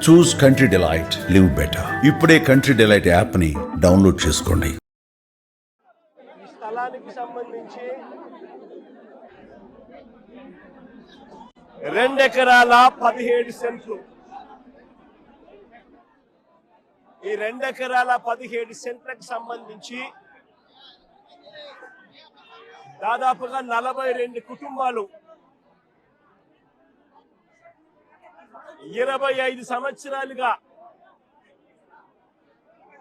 చూస్ country delight, live better. ఇప్పుడే country delight app ని download చేసుకోండి. ఈ స్థలానికి సంబంధించి 2 ఎకరాల 17 సెంట్లు. ఈ 2 ఎకరాల 17 సెంట్లకు సంబంధించి దాదాపుగా 42 కుటుంబాలు 25 సంవత్సరాలుగా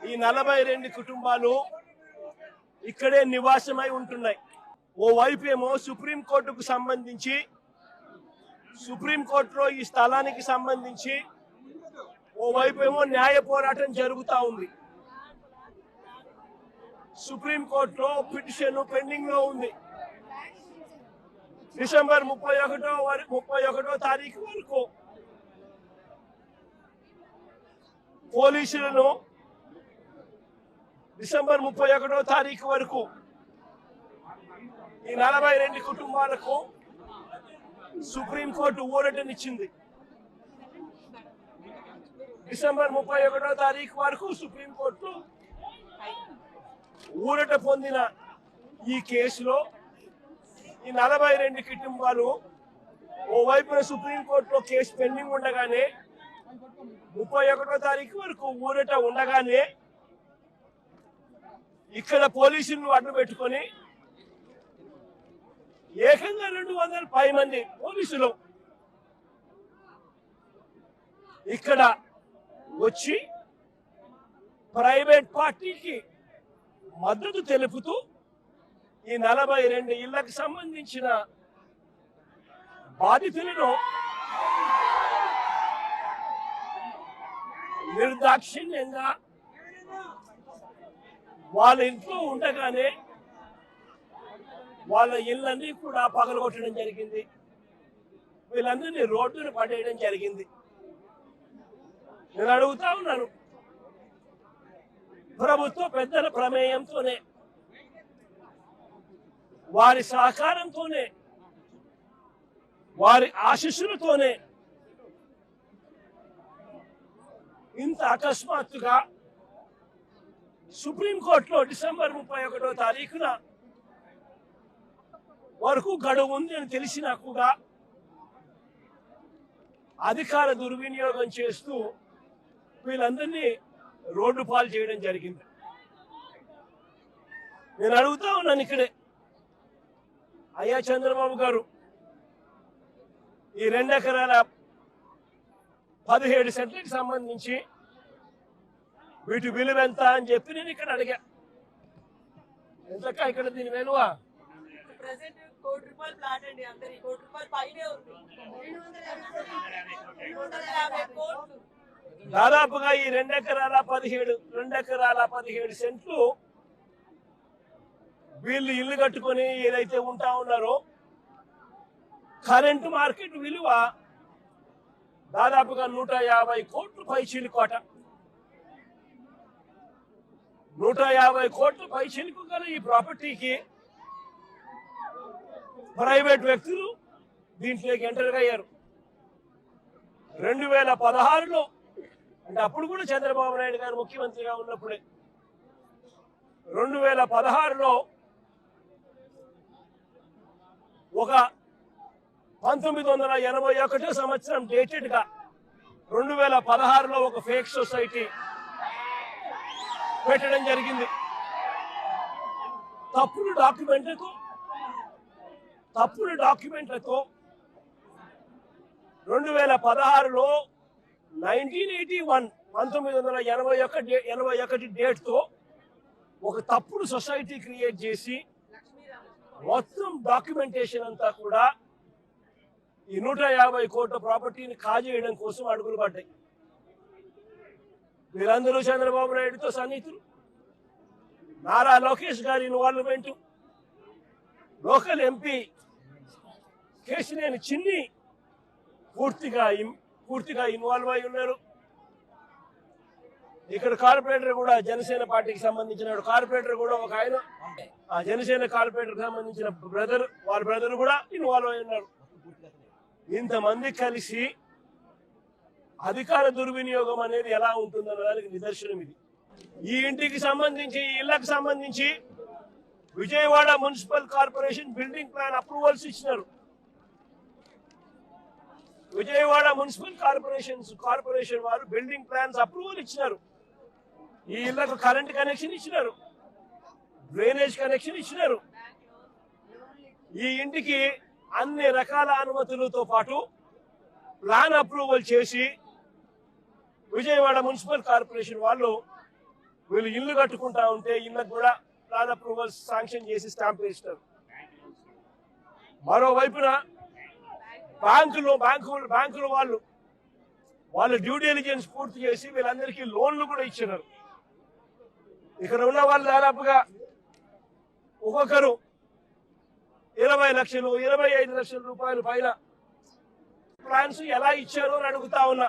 ఈ 42 కుటుంబాలు ఇక్కడే నివాసమై ఉంటున్నాయి. ఓవైపు ఏమో సుప్రీంకోర్టుకు సంబంధించి సుప్రీంకోర్టులో ఈ స్థలానికి సంబంధించి ఓవైపు ఏమో న్యాయ పోరాటం జరుగుతూ ఉంది. సుప్రీంకోర్టులో పిటిషన్ పెండింగ్ లో ఉంది. డిసెంబర్ 31వ తారీఖు వరకు పోలీసులను డిసెంబర్ 31వ తారీఖు వరకు ఈ 42 కుటుంబాలకు సుప్రీంకోర్టు ఊరటనిచ్చింది. డిసెంబర్ 31వ తారీఖు వరకు సుప్రీంకోర్టు ఊరట పొందిన ఈ కేసులో ఈ 42 కుటుంబాలు ఓవైపున సుప్రీంకోర్టులో కేసు పెండింగ్ ఉండగానే 31వ తారీఖు వరకు ఊరట ఉండగానే ఇక్కడ పోలీసులను అడ్డు పెట్టుకొని ఏకంగా 200 పై మంది పోలీసులు ఇక్కడ వచ్చి ప్రైవేట్ పార్టీకి మద్దతు తెలుపుతూ ఈ 42 ఇళ్లకు సంబంధించిన బాధితులను నిర్దాక్షిణ్యంగా వాళ్ళ ఇంట్లో ఉండగానే వాళ్ళ ఇళ్ళన్నీ కూడా పగలగొట్టడం జరిగింది. వీళ్ళందరినీ రోడ్డును పడేయడం జరిగింది. నేను అడుగుతా ఉన్నాను, ప్రభుత్వ పెద్దల ప్రమేయంతోనే వారి సహకారంతోనే వారి ఆశీస్సులతోనే ఇంత అకస్మాత్తుగా సుప్రీంకోర్టులో డిసెంబర్ 31వ తారీఖున వరకు గడువు ఉంది అని తెలిసినా కూడా అధికార దుర్వినియోగం చేస్తూ వీళ్ళందరినీ రోడ్డు పాలు చేయడం జరిగింది. నేను అడుగుతా ఉన్నాను ఇక్కడే, అయ్యా చంద్రబాబు గారు, ఈ 2 ఎకరాల 17 సెంట్లకు సంబంధించి వీటి విలువ ఎంత అని చెప్పి నేను ఇక్కడ అడిగా. ఎంతకా ఇక్కడ దీని విలువ? దాదాపుగా ఈ 2 ఎకరాల 17 సెంట్లు వీళ్ళు ఇల్లు కట్టుకొని ఏదైతే ఉంటా ఉన్నారో కరెంటు మార్కెట్ విలువ దాదాపుగా 150 కోట్లు పైచిలుకోట. 150 కోట్ల పైచిలుకు గల ఈ ప్రాపర్టీకి ప్రైవేట్ వ్యక్తులు దీంట్లోకి ఎంటర్ అయ్యారు. 2016లో, అంటే అప్పుడు కూడా చంద్రబాబు నాయుడు గారు ముఖ్యమంత్రిగా ఉన్నప్పుడే, 2016లో ఒక 1981 సంవత్సరం డేటెడ్ గా 2016లో ఒక ఫేక్ సొసైటీ పెట్టడం జరిగింది. తప్పుడు డాక్యుమెంట్లతో 2016లో 1981 డేట్ తో ఒక తప్పుడు సొసైటీ క్రియేట్ చేసి మొత్తం డాక్యుమెంటేషన్ అంతా కూడా ఈ 150 కోట్ల ప్రాపర్టీని కాజేయడం కోసం అడుగులు పడ్డాయి. వీరందరూ చంద్రబాబు నాయుడుతో సన్నిహితులు. నారా లోకేష్ గారి ఇన్వాల్వ్మెంట్, లోకల్ ఎంపీ కేశినేని చిన్ని పూర్తిగా ఇన్వాల్వ్ అయి ఉన్నారు. ఇక్కడ కార్పొరేటర్ కూడా జనసేన పార్టీకి సంబంధించిన కార్పొరేటర్ కూడా ఒక ఆయన, ఆ జనసేన కార్పొరేటర్ సంబంధించిన వాళ్ళ బ్రదర్ కూడా ఇన్వాల్వ్ అయి ఉన్నారు. ఇంతమంది కలిసి అధికార దుర్వినియోగం అనేది ఎలా ఉంటుందన్న దానికి నిదర్శనం ఇది. ఈ ఇంటికి సంబంధించి, ఈ ఇళ్లకు సంబంధించి Vijayawada municipal corporation building plan approvals ఇచ్చినారు. విజయవాడ మున్సిపల్ కార్పొరేషన్ వారు బిల్డింగ్ ప్లాన్స్ అప్రూవల్ ఇచ్చినారు. ఈ ఇళ్లకు కరెంట్ కనెక్షన్ ఇచ్చినారు, డ్రైనేజ్ కనెక్షన్ ఇచ్చినారు. ఈ ఇంటికి అన్ని రకాల అనుమతులతో పాటు ప్లాన్ అప్రూవల్ చేసి విజయవాడ మున్సిపల్ కార్పొరేషన్ వాళ్ళు వీళ్ళు ఇల్లు కట్టుకుంటా ఉంటే ఇళ్ళకు కూడా ప్లాన్ అప్రూవల్ శాంక్షన్ చేసి స్టాంప్ వేస్తారు. మరోవైపున బ్యాంకులు వాళ్ళు డ్యూ డిలిజెన్స్ పూర్తి చేసి వీళ్ళందరికీ లోన్లు కూడా ఇచ్చినారు. ఇక్కడ ఉన్న వాళ్ళు దాదాపుగా ఒక్కొక్కరు 20 లక్షలు 25 లక్షల రూపాయల పైన ప్లాన్స్ ఎలా ఇచ్చారో అని అడుగుతా ఉన్నా.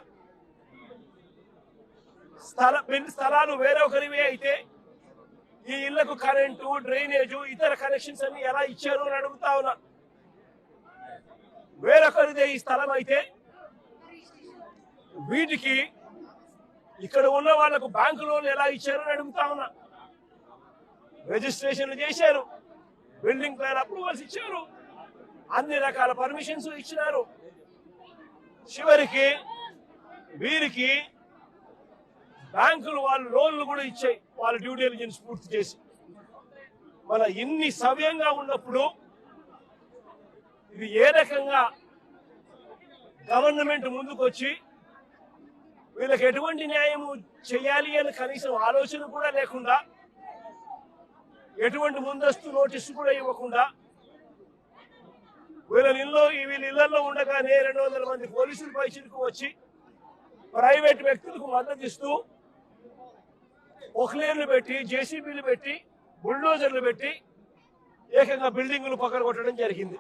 స్థలాలు వేరొకరివే అయితే ఈ ఇళ్లకు కరెంటు, డ్రైనేజు, ఇతర కనెక్షన్స్ అన్ని ఎలా ఇచ్చారు అని అడుగుతా ఉన్నా. వేరొకరిదే ఈ స్థలం అయితే వీటికి ఇక్కడ ఉన్న వాళ్లకు బ్యాంకు లోన్లు ఎలా ఇచ్చారు అని అడుగుతా ఉన్నా. రిజిస్ట్రేషన్లు చేశారు, బిల్డింగ్ ప్లాన్ అప్రూవల్స్ ఇచ్చారు, అన్ని రకాల పర్మిషన్స్ ఇచ్చినారు. చివరికి వీరికి బ్యాంకులు వాళ్ళు లోన్లు కూడా ఇచ్చాయి వాళ్ళ డ్యూ డిలిజెన్స్ పూర్తి చేసి. మన ఇన్ని సవ్యంగా ఉన్నప్పుడు ఇది ఏ రకంగా గవర్నమెంట్ ముందుకు వచ్చి వీళ్ళకి ఎటువంటి న్యాయము చేయాలి అని కనీసం ఆలోచన కూడా లేకుండా, ఎటువంటి ముందస్తు నోటీసు కూడా ఇవ్వకుండా, వీళ్ళ ఇళ్లలో ఉండగానే 200 మంది పోలీసులు పైచిలకు వచ్చి ప్రైవేట్ వ్యక్తులకు మద్దతు ఇస్తూ ఒక్లేర్లు పెట్టి, జేసీబీలు పెట్టి, బుల్డోజర్లు పెట్టి ఏకంగా బిల్డింగులు పక్కన కొట్టడం జరిగింది.